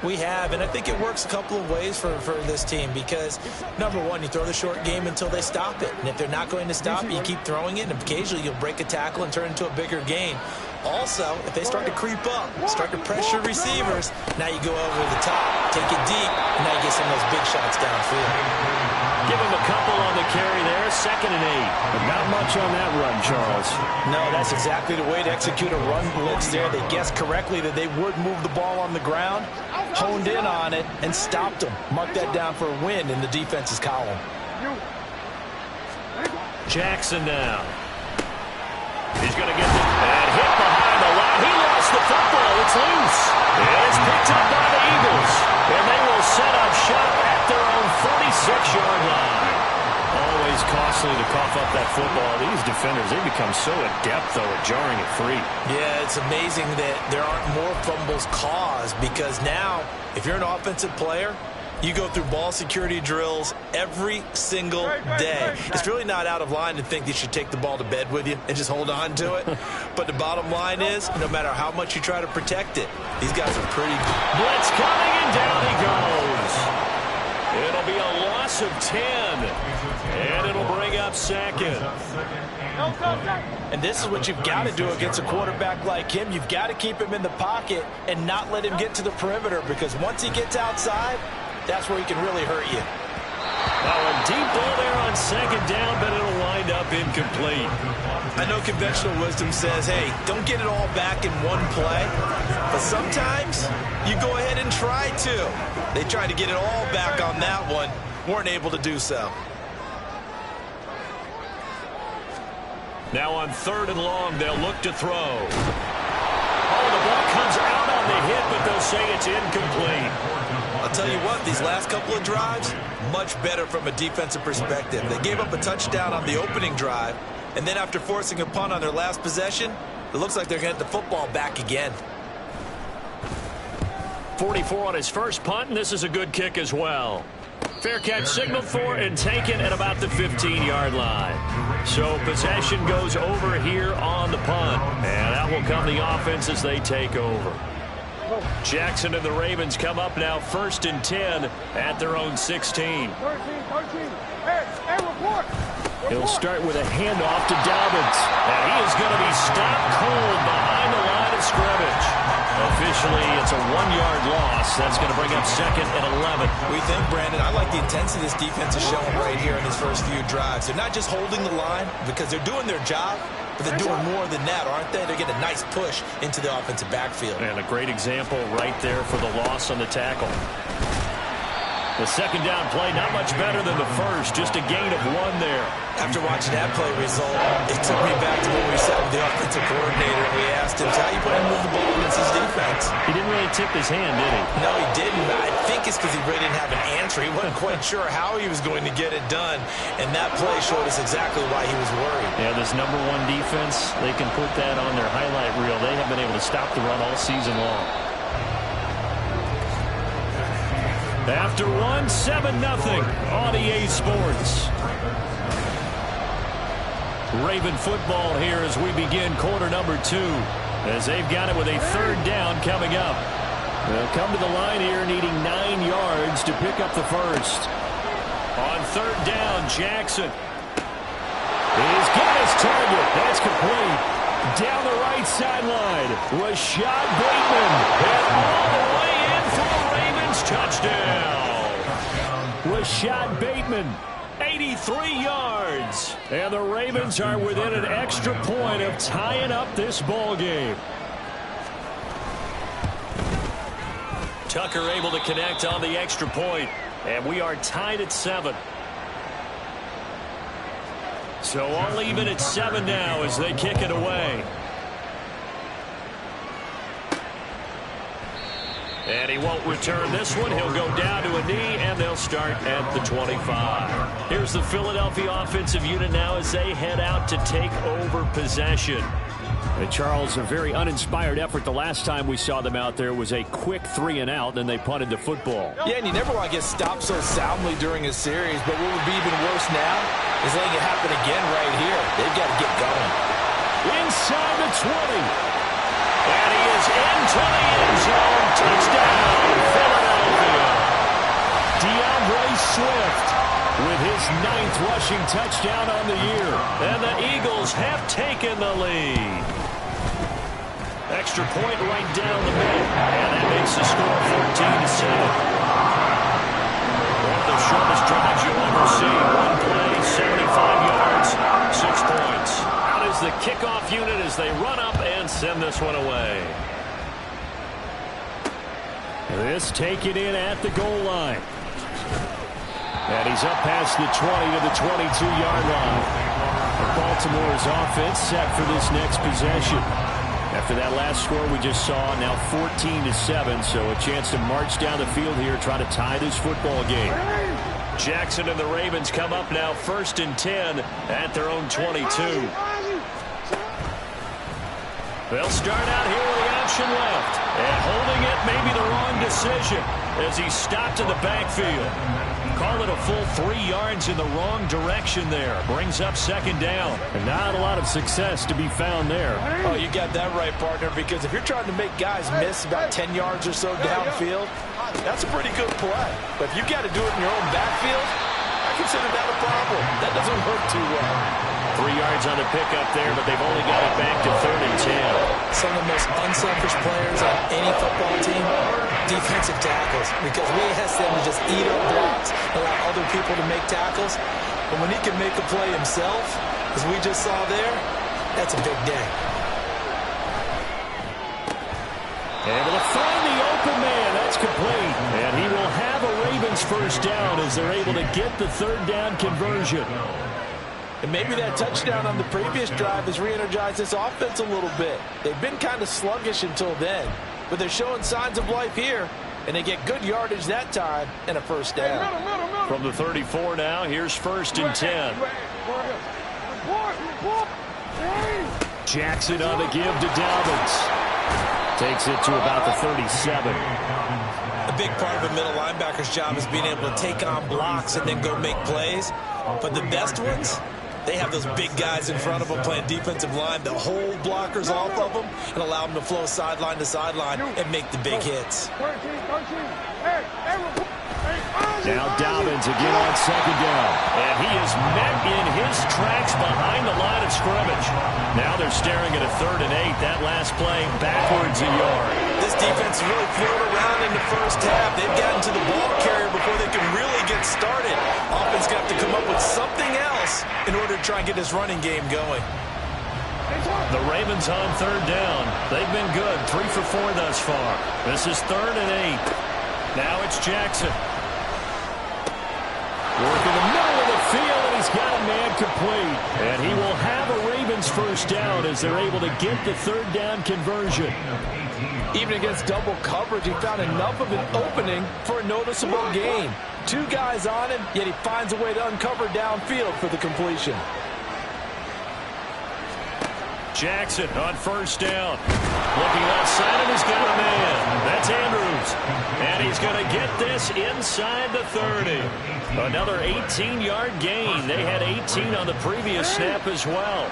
We have, and I think it works a couple of ways for this team because, number one, you throw the short game until they stop it. And if they're not going to stop it, you keep throwing it, and occasionally you'll break a tackle and turn it into a bigger gain. Also, if they start to creep up, start to pressure receivers, now you go over the top, take it deep, and now you get some of those big shots downfield. Give him a couple on the carry there, 2nd and 8. But not much on that run, Charles. No, that's exactly the way to execute a run blitz there. They guessed correctly that they would move the ball on the ground, honed in on it, and stopped them. Mark that down for a win in the defense's column. Jackson now. He's going to get the and hit behind the line. He lost the football. It's loose. And it's picked up by the Eagles. And they will set up shop at their own 46-yard line. Always costly to cough up that football. These defenders, they become so adept, though, at jarring it free. Yeah, it's amazing that there aren't more fumbles caused because now, if you're an offensive player, you go through ball security drills every single day. It's really not out of line to think you should take the ball to bed with you and just hold on to it. But the bottom line is, no matter how much you try to protect it, these guys are pretty good. Blitz coming, and down he goes. It'll be a loss of 10. And it'll bring up 2nd. And this is what you've got to do against a quarterback like him. You've got to keep him in the pocket and not let him get to the perimeter because once he gets outside, that's where he can really hurt you. Now a deep ball there on 2nd down, but it'll wind up incomplete. I know conventional wisdom says, hey, don't get it all back in one play. But sometimes you go ahead and try to. They tried to get it all back on that one. Weren't able to do so. Now on 3rd and long, they'll look to throw. Oh, the ball comes out on the hit, but they'll say it's incomplete. I'll tell you what, these last couple of drives, much better from a defensive perspective. They gave up a touchdown on the opening drive, and then after forcing a punt on their last possession, it looks like they're going to get the football back again. 44 on his first punt, and this is a good kick as well. Fair catch signaled for and taken at about the 15-yard line. So possession goes over here on the punt, and that will come the offense as they take over. Jackson and the Ravens come up now 1st and 10 at their own 16. He'll start with a handoff to Dobbins. And he is going to be stopped cold behind the line of scrimmage. Officially, it's a 1-yard loss. That's going to bring up 2nd and 11. We think, Brandon, I like the intensity this defense is showing right here in these first few drives. They're not just holding the line because they're doing their job, but they're doing more than that, aren't they? They're getting a nice push into the offensive backfield. And a great example right there for the loss on the tackle. The 2nd down play, not much better than the first, just a gain of 1 there. After watching that play result, it took me back to when we sat with the offensive coordinator and we asked him, how you plan to move the ball against his defense? He didn't really tip his hand, did he? No, he didn't. I think it's because he really didn't have an answer. He wasn't quite sure how he was going to get it done, and that play showed us exactly why he was worried. Yeah, this #1 defense, they can put that on their highlight reel. They have been able to stop the run all season long. After 1, 7-0 on EA Sports. Raven football here as we begin quarter number 2. As they've got it with a 3rd down coming up. They'll come to the line here needing 9 yards to pick up the first. On 3rd down, Jackson. He's got his target. That's complete. Down the right sideline, Rashad Bateman. And all the way in for the Ravens touchdown. Rashad Bateman, 83 yards. And the Ravens are within an extra point of tying up this ball game. Tucker able to connect on the extra point. And we are tied at 7. So all even at 7 now as they kick it away. And he won't return this one. He'll go down to a knee, and they'll start at the 25. Here's the Philadelphia offensive unit now as they head out to take over possession. Charles, a very uninspired effort the last time we saw them out there was a quick 3-and-out, and they punted the football. Yeah, and you never want to get stopped so soundly during a series, but what would be even worse now is letting it happen again right here. They've got to get going. Inside the 20. And he is into the end zone. Touchdown, Philadelphia. touchdown on the year. And the Eagles have taken the lead. Extra point right down the middle. And that makes the score 14-7. One of the shortest drives you'll ever see. One play, 75 yards, 6 points. Out is the kickoff unit as they run up and send this one away. This taken in at the goal line. And he's up past the 20 to the 22-yard line. Baltimore's offense set for this next possession. After that last score we just saw, now 14-7, so a chance to march down the field here, try to tie this football game. Jackson and the Ravens come up now 1st and 10 at their own 22. They'll start out here with the option left. And holding it may be the wrong decision as he stopped in the backfield. Call it a full 3 yards in the wrong direction there. Brings up 2nd down. And not a lot of success to be found there. Oh, you got that right, partner, because if you're trying to make guys miss about 10 yards or so downfield, that's a pretty good play. But if you got to do it in your own backfield, I consider that a problem. That doesn't work too well. 3 yards on the pickup there, but they've only got it back to 3rd and 10. Some of the most unselfish players on any football team, defensive tackles, because we ask them to just eat up blocks, allow other people to make tackles. But when he can make a play himself, as we just saw there, that's a big day. Able to find the open man. That's complete. And he will have a Ravens 1st down as they're able to get the 3rd down conversion. And maybe that touchdown on the previous drive has re-energized this offense a little bit. They've been kind of sluggish until then, but they're showing signs of life here, and they get good yardage that time and a 1st down. From the 34 now, here's 1st and 10. Jackson on the give to Dobbins. Takes it to about the 37. A big part of a middle linebacker's job is being able to take on blocks and then go make plays. But the best ones, they have those big guys in front of them playing defensive line that hold blockers off of them and allow them to flow sideline to sideline and make the big hits. Now Dobbins again on 2nd down. And he is met in his tracks behind the line of scrimmage. Now they're staring at a 3rd and 8. That last play backwards a yard. This defense really floated around in the 1st half. They've gotten to the ball carrier before they can really get started. Offense got to come up with something else in order to try and get this running game going. The Ravens on 3rd down. They've been good. 3 for 4 thus far. This is 3rd and 8. Now it's Jackson. Work in the middle of the field, and he's got a man complete. And he will have a Ravens 1st down as they're able to get the 3rd down conversion. Even against double coverage, he found enough of an opening for a noticeable gain. 2 guys on him, yet he finds a way to uncover downfield for the completion. Jackson on 1st down. Looking outside, and he's got a man. That's Andrews. And he's going to get this inside the 30. Another 18-yard gain. They had 18 on the previous snap as well.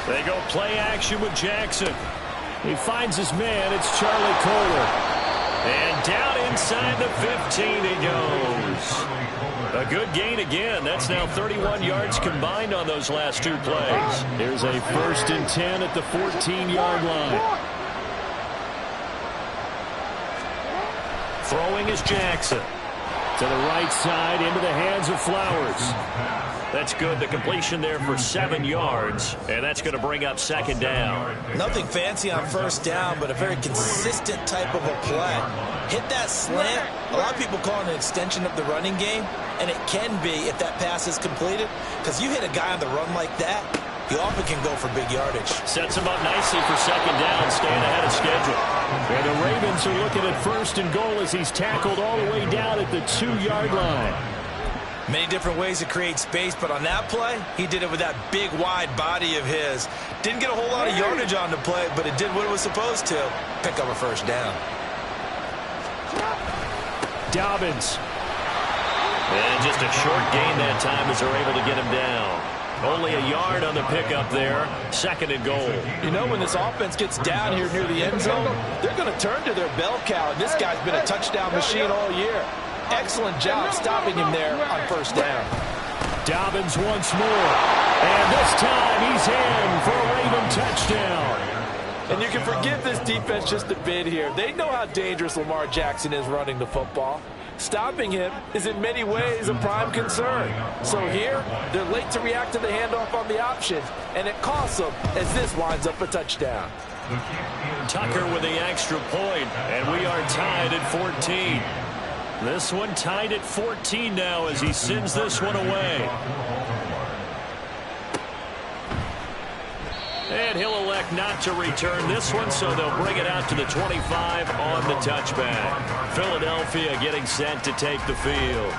They go play action with Jackson. He finds his man. It's Charlie Kohler. And down inside the 15 he goes. A good gain again. That's now 31 yards combined on those last 2 plays. Here's a 1st and 10 at the 14-yard line. Throwing is Jackson. To the right side, into the hands of Flowers. That's good. The completion there for 7 yards. And that's going to bring up 2nd down. Nothing fancy on 1st down, but a very consistent type of a play. Hit that slant. A lot of people call it an extension of the running game, and it can be if that pass is completed, because you hit a guy on the run like that, you often can go for big yardage. Sets him up nicely for 2nd down, staying ahead of schedule. And the Ravens are looking at 1st and goal as he's tackled all the way down at the 2-yard line. Many different ways to create space, but on that play, he did it with that big, wide body of his. Didn't get a whole lot of yardage on the play, but it did what it was supposed to. Pick up a 1st down. Dobbins. And just a short gain that time as they're able to get him down. Only a yard on the pickup there. 2nd and goal. You know, when this offense gets down here near the end zone, they're going to turn to their bell cow. And this guy's been a touchdown machine all year. Excellent job stopping him there on 1st down. Dobbins once more. And this time he's in for a Raven touchdown. And you can forgive this defense just a bit here. They know how dangerous Lamar Jackson is running the football. Stopping him is in many ways a prime concern. So here, they're late to react to the handoff on the option, and it costs them as this winds up a touchdown. Tucker with the extra point, and we are tied at 14. This one tied at 14 now as he sends this one away. And he'll elect not to return this one, so they'll bring it out to the 25 on the touchback. Philadelphia getting set to take the field.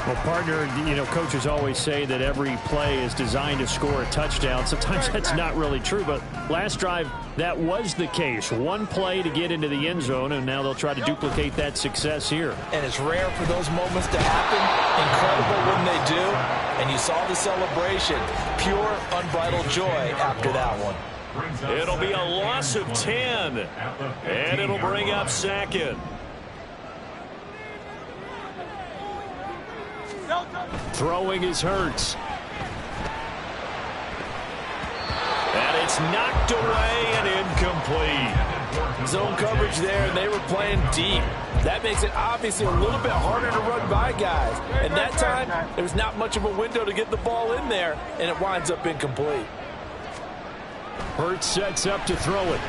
Well, partner, you know, coaches always say that every play is designed to score a touchdown. Sometimes that's not really true, but last drive, that was the case. One play to get into the end zone, and now they'll try to duplicate that success here. And it's rare for those moments to happen. Incredible when they do. And you saw the celebration. Pure, unbridled joy after that one. It'll be a loss of 10, and it'll bring up 2nd. Throwing is Hurts. And it's knocked away and incomplete. Zone coverage there, and they were playing deep. That makes it obviously a little bit harder to run by guys. And that time, there was not much of a window to get the ball in there, and it winds up incomplete. Hurts sets up to throw it.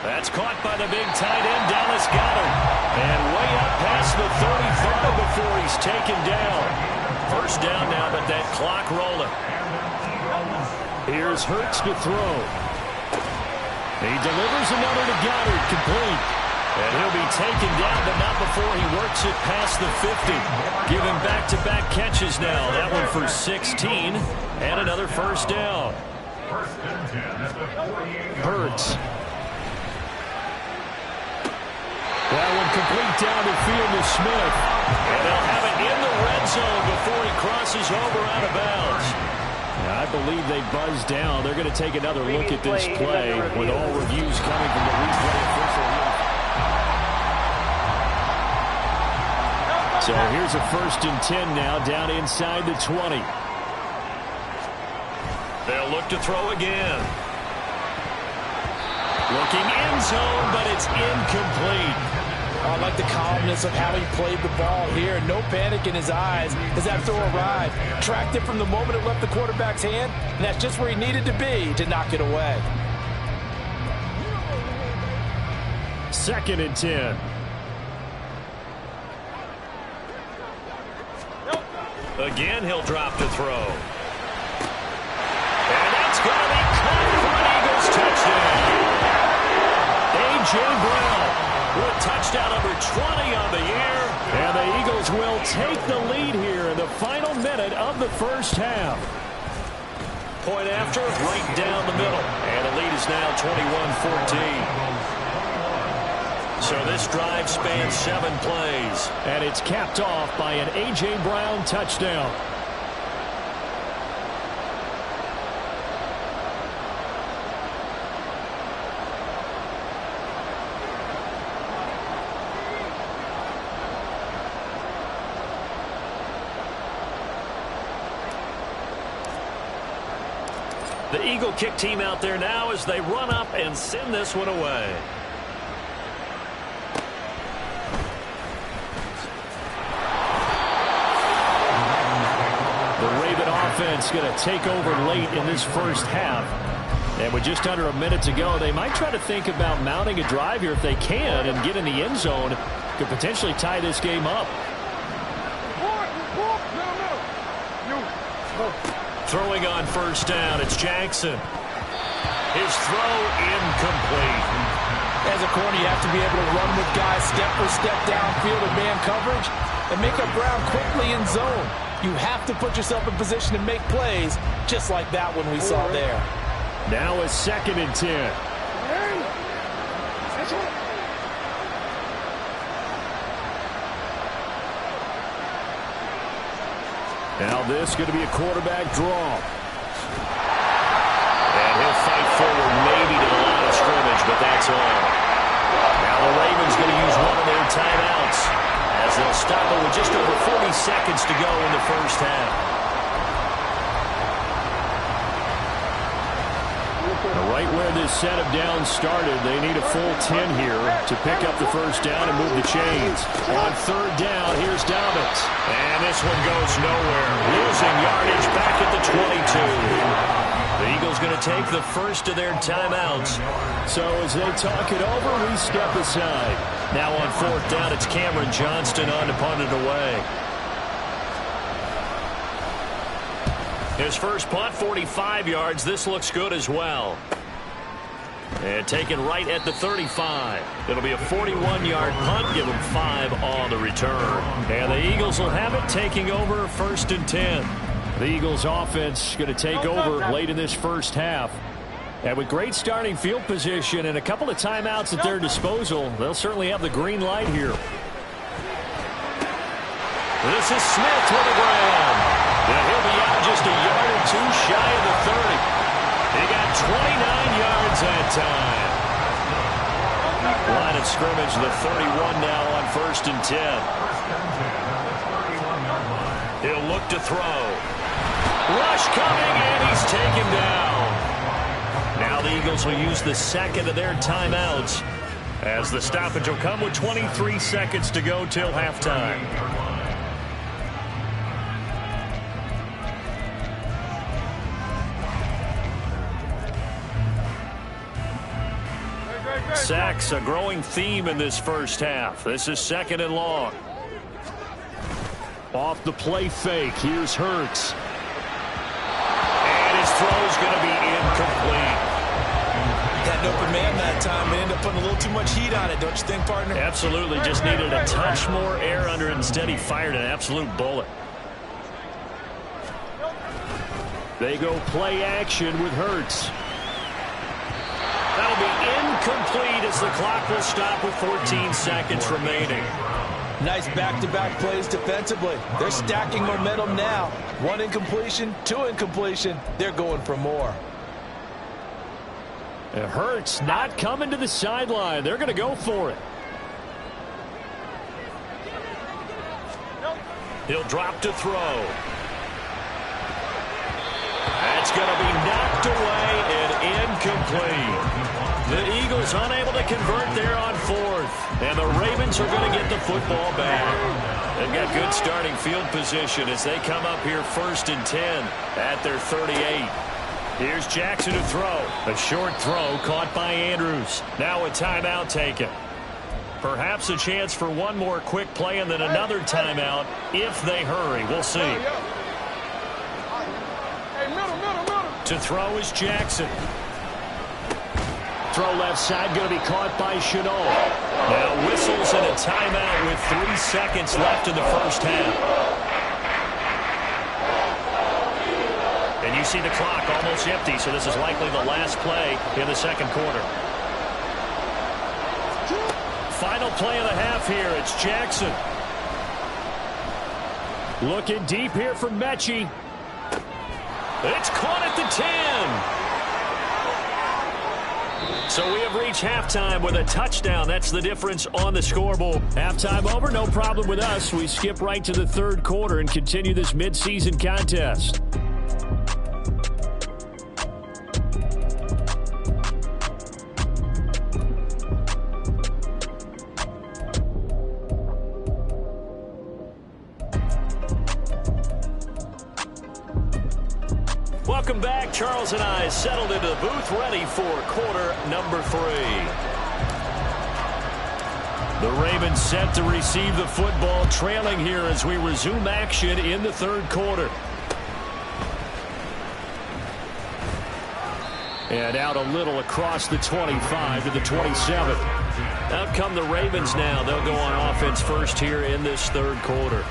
That's caught by the big tight end, Dallas Goedert. And way up past the 35 before he's taken down. 1st down now, but that clock rolling. Here's Hurts to throw. He delivers another to Goedert, complete. And he'll be taken down, but not before he works it past the 50. Giving back-to-back catches now. That one for 16, and another 1st down. Hurts. That one complete down the field to Smith. And they'll have it in the red zone before he crosses over out of bounds. I believe they buzzed down. They're going to take another look at this play with all reviews coming from the replay official. So here's a 1st and 10 now down inside the 20. They'll look to throw again. Looking end zone, but it's incomplete. I like the calmness of how he played the ball here. No panic in his eyes as that throw arrived. Tracked it from the moment it left the quarterback's hand, and that's just where he needed to be to knock it away. 2nd and 10. Again, he'll drop to throw. And that's going to be caught for an Eagles touchdown. A.J. Brown with touchdown number 20 on the year. And the Eagles will take the lead here in the final minute of the 1st half. Point after, right down the middle. And the lead is now 21-14. So this drive spans 7 plays. And it's capped off by an A.J. Brown touchdown. The Eagle kick team out there now as they run up and send this one away. Offense going to take over late in this 1st half. And with just under a minute to go, they might try to think about mounting a drive here if they can and get in the end zone. Could potentially tie this game up. Throwing on 1st down, it's Jackson. His throw incomplete. As a corner, you have to be able to run with guys step for step downfield in man coverage and make up ground quickly in zone. You have to put yourself in position to make plays just like that one we saw there. Now a 2nd and 10. Now this is going to be a quarterback draw. And he'll fight forward maybe to the line of scrimmage, but that's all. Now the Ravens going to use one of their timeouts as they'll stop it with just over 40 seconds to go in the first half. Right where this set of downs started, they need a full 10 here to pick up the first down and move the chains. On third down, here's Dobbins. And this one goes nowhere. Losing yardage back at the 22. The Eagles going to take the first of their timeouts. So as they talk it over, we step aside. Now on fourth down, it's Cameron Johnston on to punt it away. His first punt, 45 yards. This looks good as well. And taken right at the 35. It'll be a 41-yard punt. Give him 5 on the return. And the Eagles will have it, taking over first and 10. The Eagles offense going to take over late in this first half. And with great starting field position and a couple of timeouts at their disposal, they'll certainly have the green light here. This is Smith with a grab. And he'll be out just a yard or two shy of the 30. He got 29 yards that time. Line of scrimmage, the 31 now on first and 10. He'll look to throw. Rush coming, and he's taken down. Now the Eagles will use the second of their timeouts as the stoppage will come with 23 seconds to go till halftime. Sacks, a growing theme in this first half. This is second and long. Off the play fake, here's Hurts. And his throw's going to be incomplete. Had an open man that time and ended up putting a little too much heat on it, don't you think, partner? Absolutely, just needed a touch more air under it. Instead, he fired an absolute bullet. They go play action with Hurts. That'll be incomplete as the clock will stop with 14 seconds remaining. Nice back-to-back plays defensively. They're stacking momentum now. 1 incompletion, 2 incompletion. They're going for more. It hurts not coming to the sideline. They're going to go for it. He'll drop to throw. That's going to be knocked away and incomplete. The Eagles unable to convert there on fourth. And the Ravens are going to get the football back. They've got good starting field position as they come up here first and 10 at their 38. Here's Jackson to throw. A short throw caught by Andrews. Now a timeout taken. Perhaps a chance for one more quick play and then another timeout if they hurry. We'll see. To throw is Jackson. Throw left side going to be caught by Chenault. Now whistles and a timeout with 3 seconds left in the first half. And you see the clock almost empty, so this is likely the last play in the second quarter. Final play of the half here. It's Jackson. Looking deep here for Mechie. It's caught at the 10. So we have reached halftime with a touchdown. That's the difference on the scoreboard. Halftime over, no problem with us. We skip right to the third quarter and continue this midseason contest. Welcome back. Charles and I settled into the booth, ready for quarter number 3. The Ravens set to receive the football, trailing here as we resume action in the third quarter. And out a little across the 25 to the 27. Out come the Ravens now. They'll go on offense first here in this third quarter.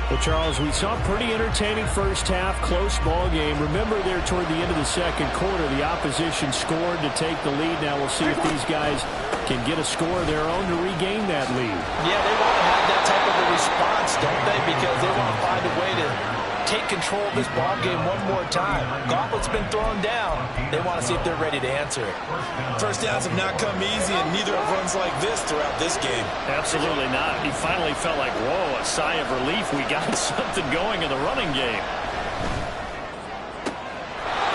Well, Charles, we saw a pretty entertaining first half, close ball game. Remember there toward the end of the second quarter, the opposition scored to take the lead. Now we'll see if these guys can get a score of their own to regain that lead. Yeah, they want to have that type of a response, don't they? Because they want to find a way to take control of this ball game one more time. Gauntlet's been thrown down. They want to see if they're ready to answer it. First downs have not come easy, and neither have runs like this throughout this game. Absolutely not. He finally felt like, whoa, a sigh of relief. We got something going in the running game.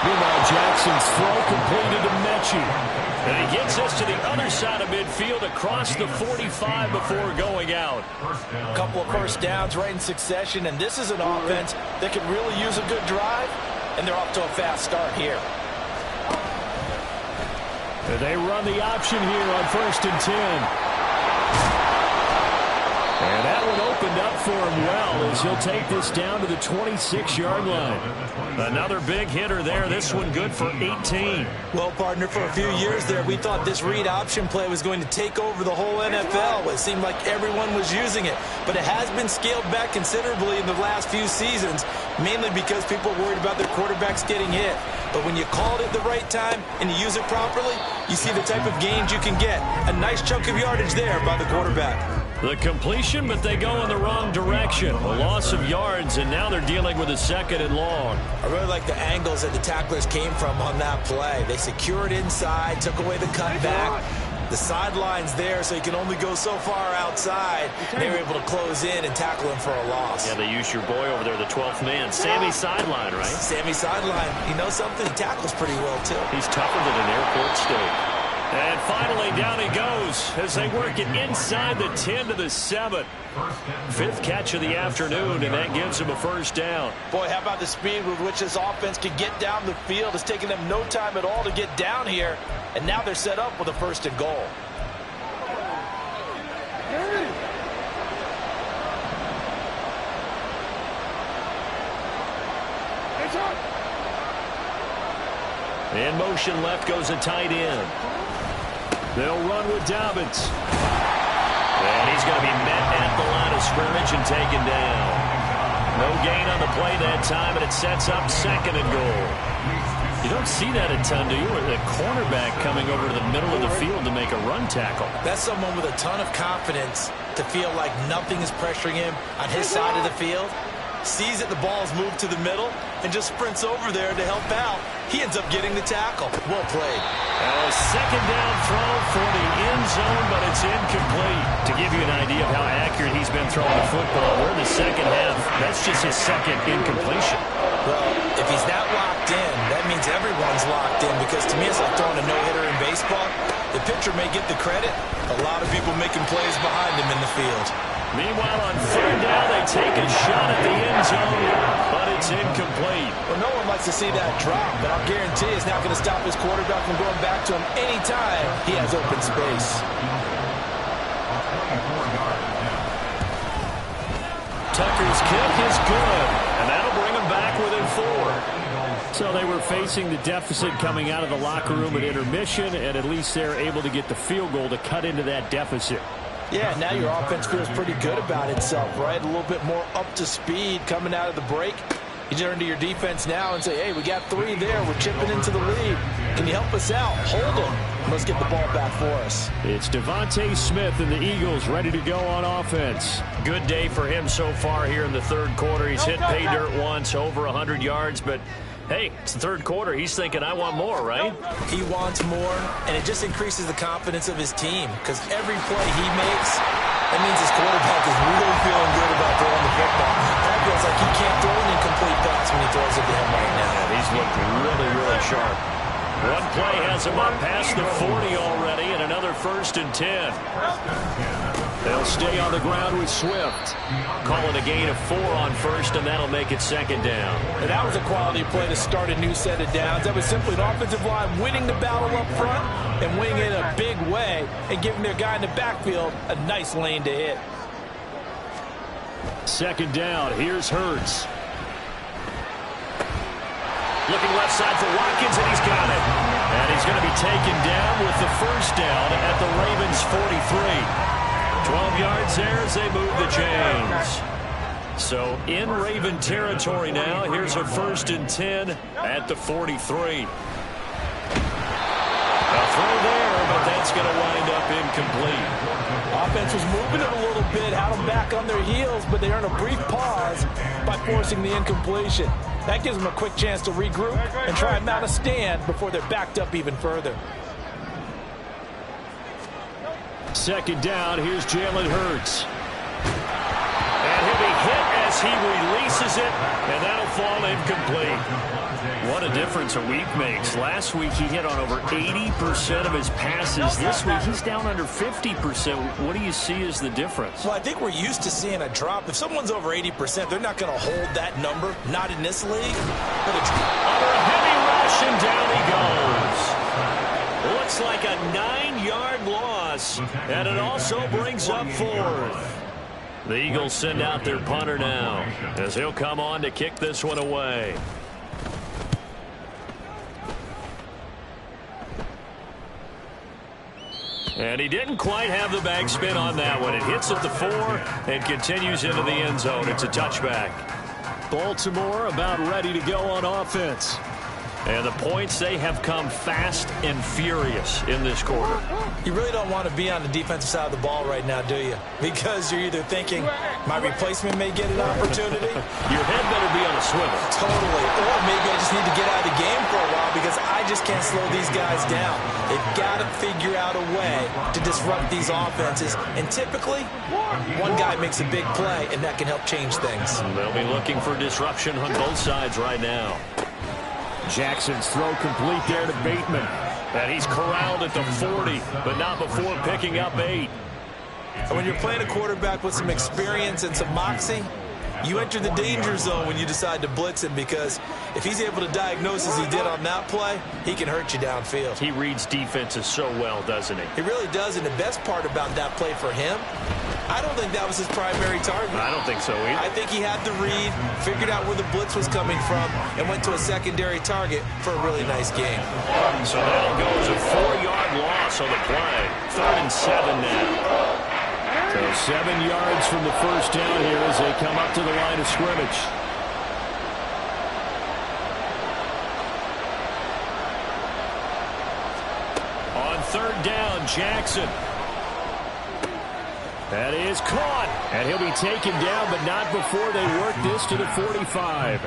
Meanwhile, Jackson's throw completed to Mechie. And he gets us to the other side of midfield across the 45 before going out. A couple of first downs right in succession, and this is an offense that could really use a good drive, and they're off to a fast start here. And they run the option here on 1st and 10. And that one opened up for him well as he'll take this down to the 26-yard line. Another big hitter there. This one good for 18. Well, partner, for a few years there, we thought this read option play was going to take over the whole NFL. It seemed like everyone was using it. But it has been scaled back considerably in the last few seasons, mainly because people are worried about their quarterbacks getting hit. But when you call it at the right time and you use it properly, you see the type of gains you can get. A nice chunk of yardage there by the quarterback. The completion, but they go in the wrong direction. A loss of yards, and now they're dealing with a 2nd and long. I really like the angles that the tacklers came from on that play. They secured inside, took away the cutback. The sideline's there, so you can only go so far outside. They were able to close in and tackle him for a loss. Yeah, they used your boy over there, the 12th man. Sammy Sideline, right? Sammy Sideline. You know something? He tackles pretty well, too. He's tougher than an airport steak. And finally, down he goes as they work it inside the 10 to the 7. 5th catch of the afternoon, and that gives him a first down. Boy, how about the speed with which this offense can get down the field? It's taken them no time at all to get down here, and now they're set up with a 1st and goal. In motion left goes a tight end. They'll run with Dobbins. And he's going to be met at the line of scrimmage and taken down. No gain on the play that time, and it sets up 2nd and goal. You don't see that a ton, do you? The cornerback coming over to the middle of the field to make a run tackle. That's someone with a ton of confidence to feel like nothing is pressuring him on his side of the field. Sees that the ball is moved to the middle and just sprints over there to help out. He ends up getting the tackle. Well played. A 2nd down throw for the end zone, but it's incomplete. To give you an idea of how accurate he's been throwing the football, we're in the second half. That's just his 2nd incompletion. Well, if he's that locked in, that means everyone's locked in, because to me it's like throwing a no-hitter in baseball. The pitcher may get the credit. A lot of people making plays behind him in the field. Meanwhile, on 3rd down, they take a shot at the end zone, but it's incomplete. Well, no one likes to see that drop, but I'll guarantee it's not going to stop his quarterback from going back to him anytime he has open space. Tucker's kick is good, and that'll bring him back within 4. So they were facing the deficit coming out of the locker room at intermission, and at least they're able to get the field goal to cut into that deficit. Yeah, now your offense feels pretty good about itself, right? A little bit more up to speed coming out of the break. You turn to your defense now and say, hey, we got 3 there. We're chipping into the lead. Can you help us out? Hold them. Let's get the ball back for us. It's Devontae Smith and the Eagles ready to go on offense. Good day for him so far here in the 3rd quarter. He's hit pay dirt once, over 100 yards, but hey, it's the 3rd quarter. He's thinking, I want more, right? He wants more, and it just increases the confidence of his team, because every play he makes, that means his quarterback is really feeling good about throwing the football. That feels like he can't throw an incomplete pass when he throws it to him right now. Yeah, he's looked really, really sharp. One play has him up past the 40 already, and another 1st and 10. They'll stay on the ground with Swift. Calling a gain of 4 on 1st, and that'll make it 2nd down. And that was a quality play to start a new set of downs. That was simply an offensive line winning the battle up front and winning it in a big way and giving their guy in the backfield a nice lane to hit. 2nd down. Here's Hurts. Looking left side for Watkins, and he's got it. And he's going to be taken down with the 1st down at the Ravens' 43. 12 yards there as they move the chains. So in Raven territory now. Here's a 1st and 10 at the 43. A throw there, but that's going to wind up incomplete. Offense was moving it a little bit, had them back on their heels, but they earned a brief pause by forcing the incompletion. That gives them a quick chance to regroup and try and mount a stand before they're backed up even further. Second down, here's Jalen Hurts. And he'll be hit as he releases it, and that'll fall incomplete. What a difference a week makes. Last week he hit on over 80% of his passes. This week he's down under 50%. What do you see as the difference? Well, I think we're used to seeing a drop. If someone's over 80%, they're not going to hold that number. Not in this league. But under a heavy rush, and down he goes. Looks like a 9-yard loss, and it also brings up fourth. The Eagles send out their punter now, as he'll come on to kick this one away. And he didn't quite have the backspin on that one. It hits at the 4 and continues into the end zone. It's a touchback. Baltimore about ready to go on offense. And the points, they have come fast and furious in this quarter. You really don't want to be on the defensive side of the ball right now, do you? Because you're either thinking, my replacement may get an opportunity. Your head better be on a swivel. Totally. Or maybe I just need to get out of the game for a while because I just can't slow these guys down. They've got to figure out a way to disrupt these offenses. And typically, one guy makes a big play, and that can help change things. They'll be looking for disruption on both sides right now. Jackson's throw complete there to Bateman. And he's corralled at the 40, but not before picking up 8. And when you're playing a quarterback with some experience and some moxie, you enter the danger zone when you decide to blitz him, because if he's able to diagnose as he did on that play, he can hurt you downfield. He reads defenses so well, doesn't he? He really does, and the best part about that play for him, I don't think that was his primary target. I don't think so either. I think he had the read, figured out where the blitz was coming from, and went to a secondary target for a really nice game. So that'll go as a 4-yard loss on the play. 3rd and 7 now. So 7 yards from the first down here as they come up to the line of scrimmage. On 3rd down, Jackson. That is caught. And he'll be taken down, but not before they work this to the 45.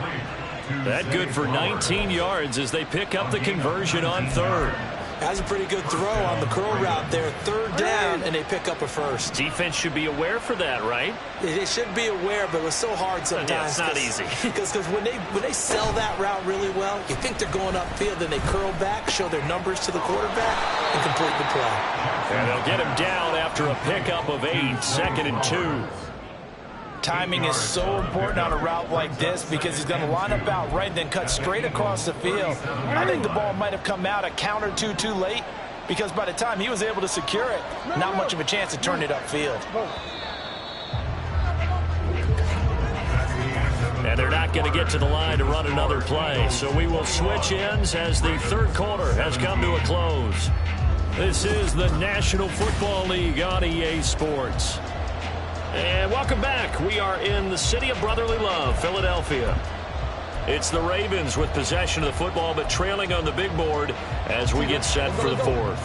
That good for 19 yards as they pick up the conversion on 3rd. Has a pretty good throw on the curl route there. 3rd down, and they pick up a first. Defense should be aware for that, right? They should be aware, but it was so hard sometimes. Yeah, it's not easy. Because when they sell that route really well, you think they're going upfield, then they curl back, show their numbers to the quarterback, and complete the play. And they'll get him down after a pickup of 8, 2nd and 2. Timing is so important on a route like this because he's going to line up out right and then cut straight across the field. I think the ball might have come out a count or two too late because by the time he was able to secure it, not much of a chance to turn it upfield. And they're not going to get to the line to run another play. So we will switch ends as the 3rd quarter has come to a close. This is the National Football League on EA Sports. And welcome back. We are in the city of brotherly love, Philadelphia. It's the Ravens with possession of the football, but trailing on the big board as we get set for the 4th.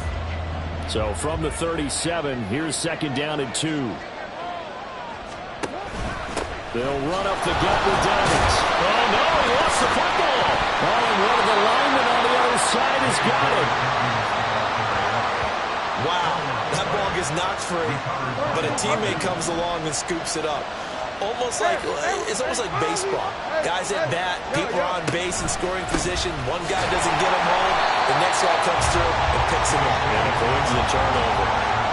So from the 37, here's 2nd down and 2. They'll run up the gut with Dobbins. Oh, no, he lost the football. Oh, and one of the linemen on the other side has got it. Wow, that ball gets knocked free, but a teammate comes along and scoops it up. It's almost like baseball. Guys at bat, people are on base in scoring position. One guy doesn't get him home, the next guy comes through and picks him up. And avoids the turnover.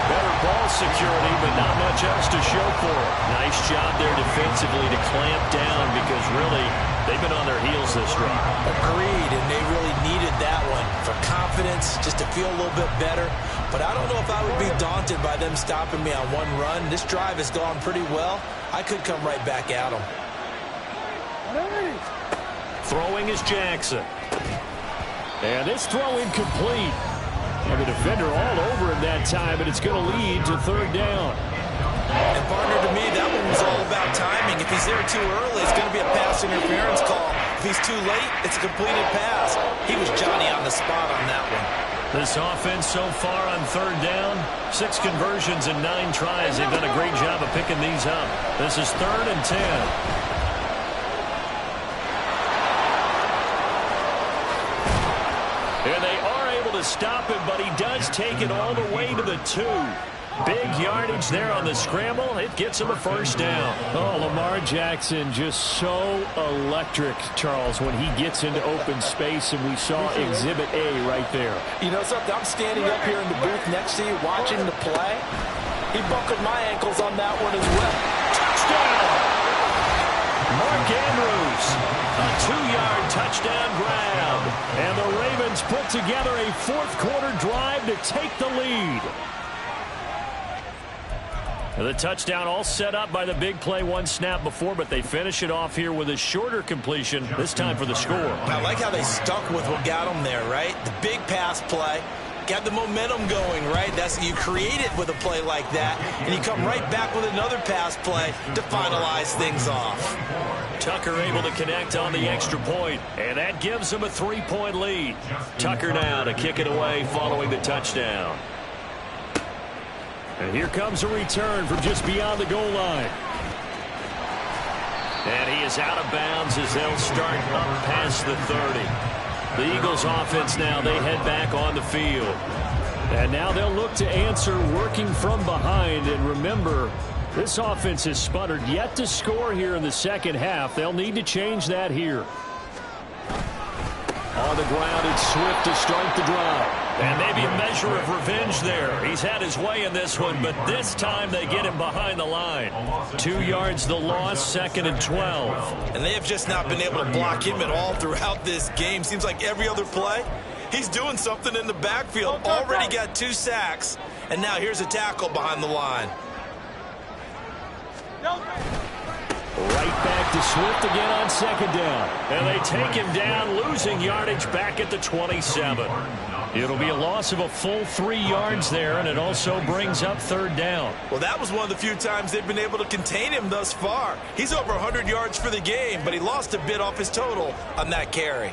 Better ball security, but not much else to show for it. Nice job there defensively to clamp down because really they've been on their heels this drive. Agreed, and they really needed that one for confidence, just to feel a little bit better. But I don't know if I would be daunted by them stopping me on one run. This drive has gone pretty well. I could come right back at them. Throwing is Jackson. And this throw incomplete. And the defender all over him that time, and it's going to lead to 3rd down. And partner, to me, that one was all about timing. If he's there too early, it's going to be a pass interference call. If he's too late, it's a completed pass. He was Johnny on the spot on that one. This offense so far on third down, 6 conversions and 9 tries. They've done a great job of picking these up. This is 3rd and 10. And they are able to stop him, but he does take it all the way to the 2. Big yardage there on the scramble. It gets him a first down. Oh, Lamar Jackson just so electric, Charles, when he gets into open space, and we saw Exhibit A right there. You know something? I'm standing up here in the booth next to you watching the play. He buckled my ankles on that one as well. Touchdown! Mark Andrews, a 2-yard touchdown grab. And the Ravens put together a fourth-quarter drive to take the lead. The touchdown all set up by the big play one snap before, but they finish it off here with a shorter completion, this time for the score. I like how they stuck with what got them there, right? The big pass play, got the momentum going, right? You create it with a play like that, and you come right back with another pass play to finalize things off. Tucker able to connect on the extra point, and that gives them a 3-point lead. Tucker now to kick it away following the touchdown. And here comes a return from just beyond the goal line. And he is out of bounds as they'll start up past the 30. The Eagles offense now, they head back on the field. And now they'll look to answer working from behind. And remember, this offense has sputtered yet to score here in the second half. They'll need to change that here. On the ground, it's Swift to start the drive. And maybe a measure of revenge there. He's had his way in this one, but this time they get him behind the line. 2 yards the loss, 2nd and 12. And they have just not been able to block him at all throughout this game. Seems like every other play, he's doing something in the backfield. Already got 2 sacks, and now here's a tackle behind the line. Right back to Swift again on 2nd down. And they take him down, losing yardage back at the 27. It'll be a loss of a full 3 yards there, and it also brings up 3rd down. Well, that was one of the few times they've been able to contain him thus far. He's over 100 yards for the game, but he lost a bit off his total on that carry.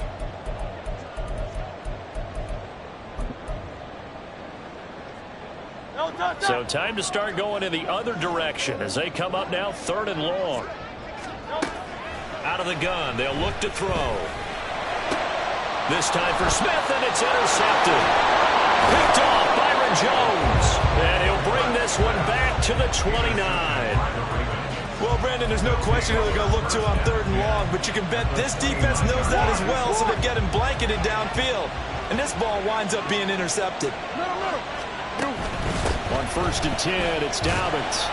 So time to start going in the other direction as they come up now 3rd and long. Out of the gun, they'll look to throw. This time for Smith, and it's intercepted. Picked off Byron Jones. And he'll bring this one back to the 29. Well, Brandon, there's no question who they're going to look to on 3rd and long, but you can bet this defense knows that as well, so they get him blanketed downfield. And this ball winds up being intercepted. On 1st and 10, it's Dobbins.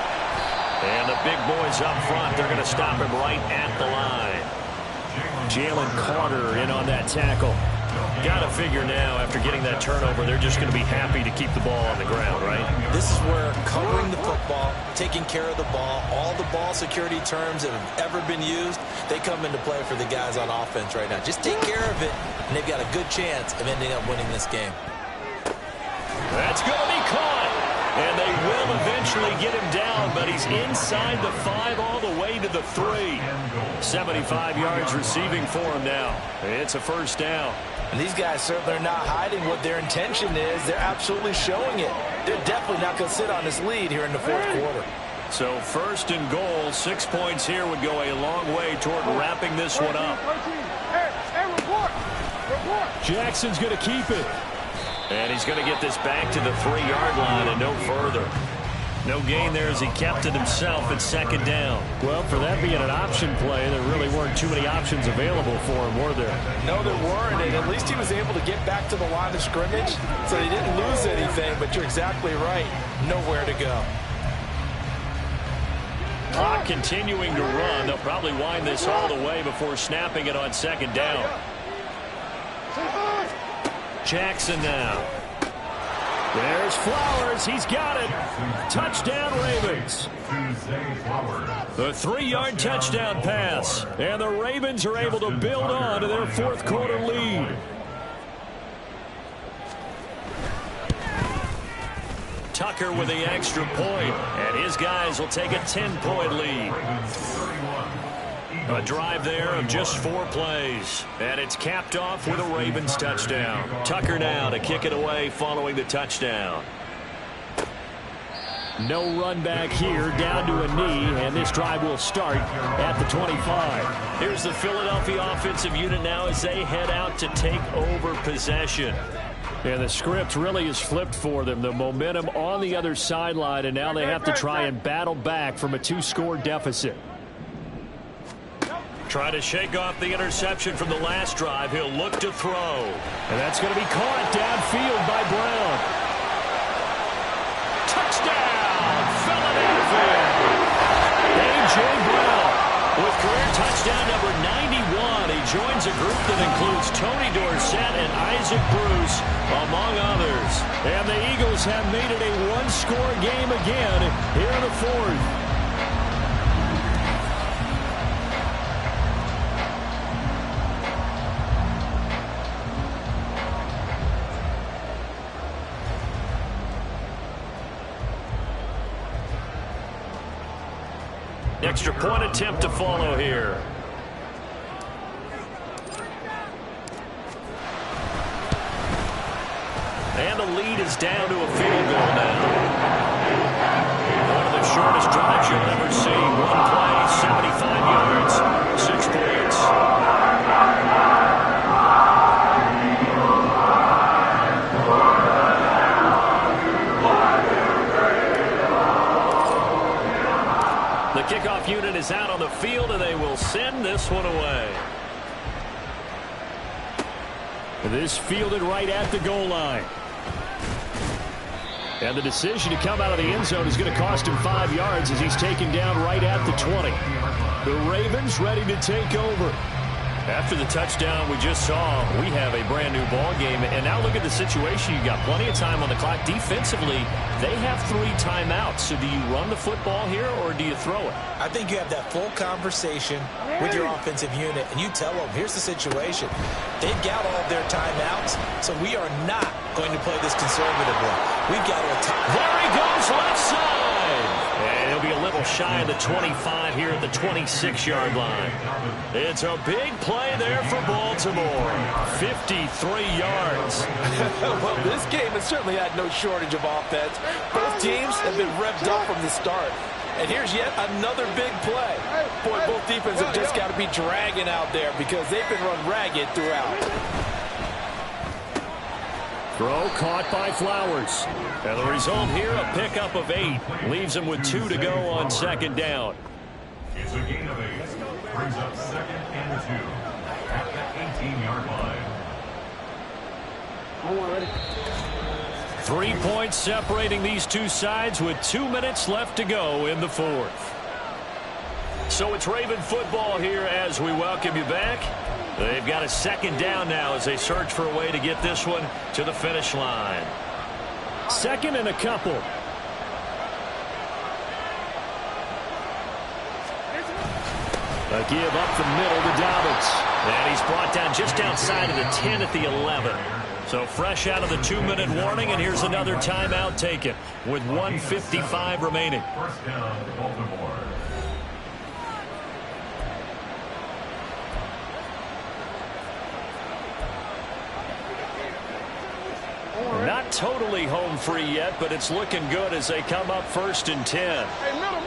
And the big boys up front, they're going to stop him right at the line. Jalen Carter in on that tackle. Got to figure now, after getting that turnover, they're just going to be happy to keep the ball on the ground, right? This is where covering the football, taking care of the ball, all the ball security terms that have ever been used, they come into play for the guys on offense right now. Just take care of it, and they've got a good chance of ending up winning this game. That's going to be caught. And they will eventually get him down, but he's inside the 5 all the way to the 3. 75 yards receiving for him now. It's a first down. And these guys certainly are not hiding what their intention is. They're absolutely showing it. They're definitely not going to sit on this lead here in the 4th quarter. So 1st and goal, 6 points here would go a long way toward wrapping this one up. Jackson's going to keep it. And he's going to get this back to the 3-yard line and no further. No gain there as he kept it himself at 2nd down. Well, for that being an option play, there really weren't too many options available for him, were there? No, there weren't, and at least he was able to get back to the line of scrimmage, so he didn't lose anything, but you're exactly right. Nowhere to go. Clock continuing to run. They'll probably wind this all the way before snapping it on 2nd down. Jackson now. There's Flowers. He's got it. Touchdown, Ravens. The 3-yard touchdown pass. And the Ravens are able to build on to their 4th quarter lead. Tucker with the extra point, and his guys will take a 10-point lead. A drive there of just 4 plays. And it's capped off with a Ravens touchdown. Tucker now to kick it away following the touchdown. No run back here, down to a knee, and this drive will start at the 25. Here's the Philadelphia offensive unit now as they head out to take over possession. And the script really is flipped for them. The momentum on the other sideline, and now they have to try and battle back from a 2-score deficit. Try to shake off the interception from the last drive. He'll look to throw. And that's going to be caught downfield by Brown. Touchdown! Philadelphia! A.J. Brown with career touchdown number 91. He joins a group that includes Tony Dorsett and Isaac Bruce, among others. And the Eagles have made it a 1-score game again here in the 4th. Extra point attempt to follow here. And the lead is down to a field goal now. One of the shortest drives you'll ever see. 1 play, 75 yards, 6 points. The kickoff unit is out on the field, and they will send this one away. This fielded right at the goal line. And the decision to come out of the end zone is going to cost him 5 yards as he's taken down right at the 20. The Ravens ready to take over. After the touchdown we just saw, we have a brand new ball game. And now look at the situation. You've got plenty of time on the clock. Defensively, they have 3 timeouts. So do you run the football here or do you throw it? I think you have that full conversation with your offensive unit, and you tell them, here's the situation. They've got all of their timeouts, so we are not going to play this conservatively. We've got to attack. There he goes, left side. And he'll be a little shy of the 25 here at the 26-yard line. It's a big play there for Baltimore. 53 yards. Well, this game has certainly had no shortage of offense. Both teams have been revved up from the start. And here's yet another big play. Boy, both defenses have just got to be dragging out there because they've been run ragged throughout. Throw caught by Flowers. And the result here, a pickup of 8. Leaves them with 2 to go on second down. It's a gain of 8. Brings up 2nd and 2 at the 18-yard line. 3 points separating these two sides with 2 minutes left to go in the 4th. So it's Raven football here as we welcome you back. They've got a second down now as they search for a way to get this one to the finish line. Second and a couple. A give up the middle to Dobbins. And he's brought down just outside of the 10 at the 11. So fresh out of the 2-minute warning, and here's another timeout taken with 1:55 remaining. First down, Baltimore. Not totally home free yet, but it's looking good as they come up 1st and 10. Hey, middle.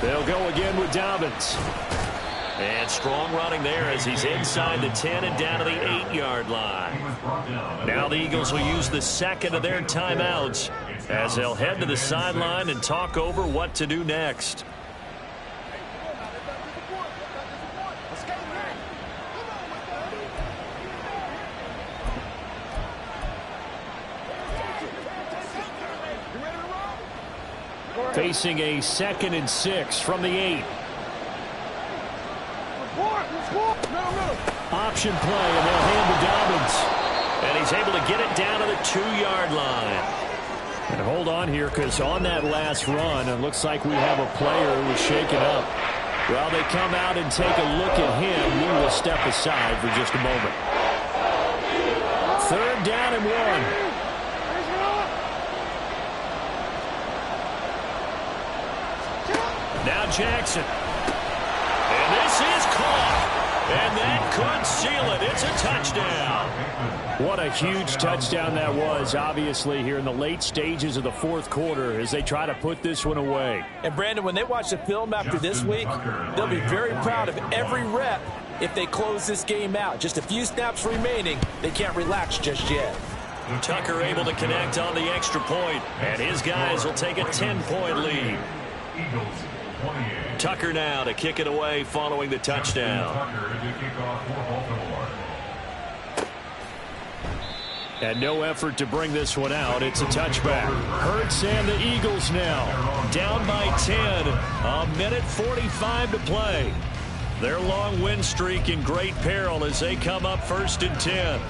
They'll go again with Dobbins. And strong running there as he's inside the 10 and down to the 8-yard line. Now the Eagles will use the second of their timeouts as they'll head to the sideline and talk over what to do next. Facing a 2nd and 6 from the 8. Option play, and they'll hand to Dobbins. And he's able to get it down to the 2-yard line. And hold on here, because on that last run, it looks like we have a player who is shaken up. Well, they come out and take a look at him. We will step aside for just a moment. 3rd down and 1. Now Jackson. And this is caught. And that could seal it. It's a touchdown. What a huge touchdown that was, obviously, here in the late stages of the fourth quarter as they try to put this one away. And, Brandon, when they watch the film after this week, they'll be very proud of every rep if they close this game out. Just a few snaps remaining. They can't relax just yet. Tucker able to connect on the extra point, and his guys will take a 10-point lead. Tucker now to kick it away following the touchdown. And no effort to bring this one out. It's a touchback. Hurts and the Eagles now Down by 10. A minute 45 to play. Their long win streak in great peril as they come up 1st and 10.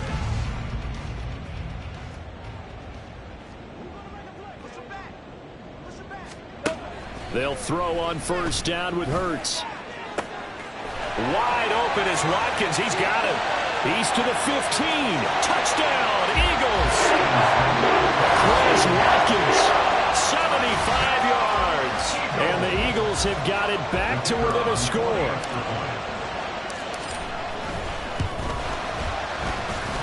They'll throw on 1st down with Hurts. Wide open is Watkins. He's got him. He's to the 15. Touchdown, Eagles. Chris Watkins. 75 yards. And the Eagles have got it back to within a score.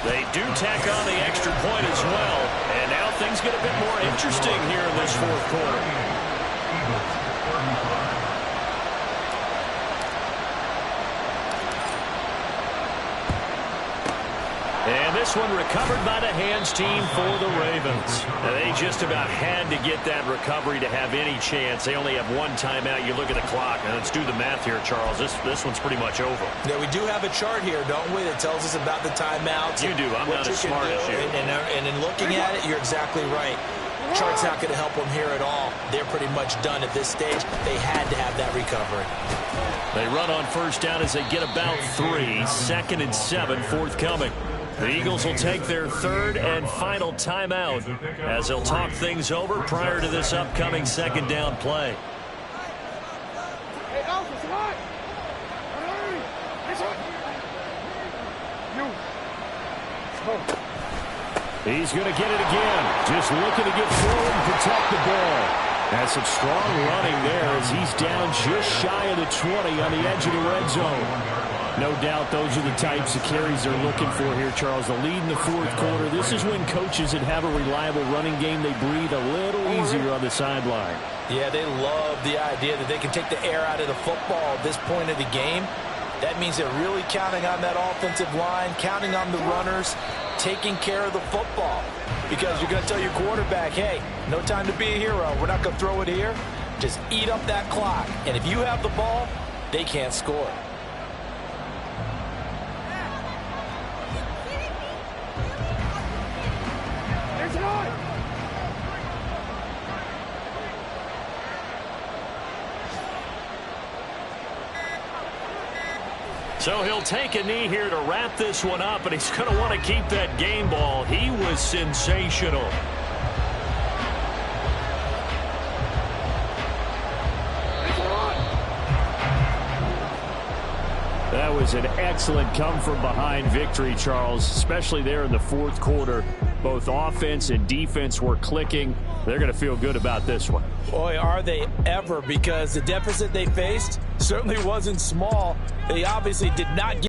They do tack on the extra point as well. And now things get a bit more interesting here in this fourth quarter. And this one recovered by the hands team for the Ravens. They just about had to get that recovery to have any chance. They only have one timeout. You look at the clock, and let's do the math here, Charles. This one's pretty much over. Yeah, we do have a chart here, don't we, that tells us about the timeouts. You do. I'm not as smart as you. And in looking at it, you're exactly right. Chart's not going to help them here at all. They're pretty much done at this stage. They had to have that recovery. They run on 1st down as they get about 3. 2nd and 7 forthcoming. The Eagles will take their 3rd and final timeout as they'll talk things over prior to this upcoming 2nd down play. He's going to get it again. Just looking to get forward and protect the ball. That's some strong running there as he's down just shy of the 20 on the edge of the red zone. No doubt those are the types of carries they're looking for here, Charles. The lead in the fourth quarter. This is when coaches that have a reliable running game, they breathe a little easier on the sideline. Yeah, they love the idea that they can take the air out of the football at this point of the game. That means they're really counting on that offensive line, counting on the runners, taking care of the football. Because you're going to tell your quarterback, hey, no time to be a hero. We're not going to throw it here. Just eat up that clock. And if you have the ball, they can't score. So he'll take a knee here to wrap this one up, and he's going to want to keep that game ball. He was sensational. That was an excellent come-from-behind victory, Charles, especially there in the fourth quarter. Both offense and defense were clicking. They're going to feel good about this one. Boy, are they ever, because the deficit they faced certainly wasn't small. They obviously did not get